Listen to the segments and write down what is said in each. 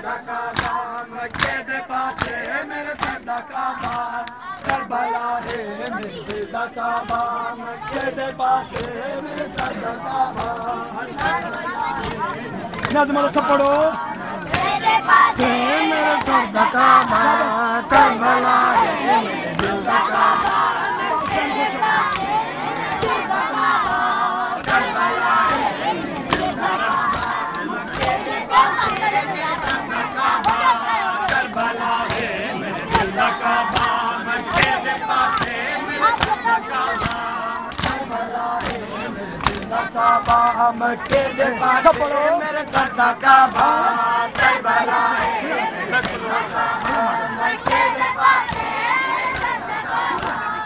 دا کعبہ مکے دے پاسے میرے سر دا کعبہ کربلا ہے میرے دل دا کعبہ مکے دے پاسے میرے سر دا کعبہ نظم والا سب پڑھو میرے سر دا کعبہ کربلا ہے میرے دل دا کعبہ کعبہ مکے دے پاسے میرے سر دا کعبہ کربلا ہے مکے دے پاسے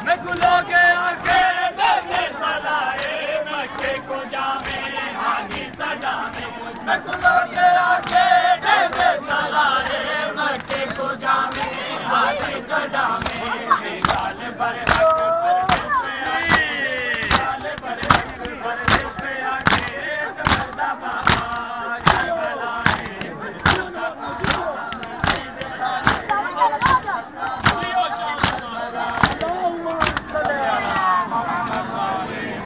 میں گلو کے آگے دے سلائے مکے کو جامے حاجی سجانے میں گلو کے آگے دے سلائے مکے کو جامے حاجی سجانے گال پر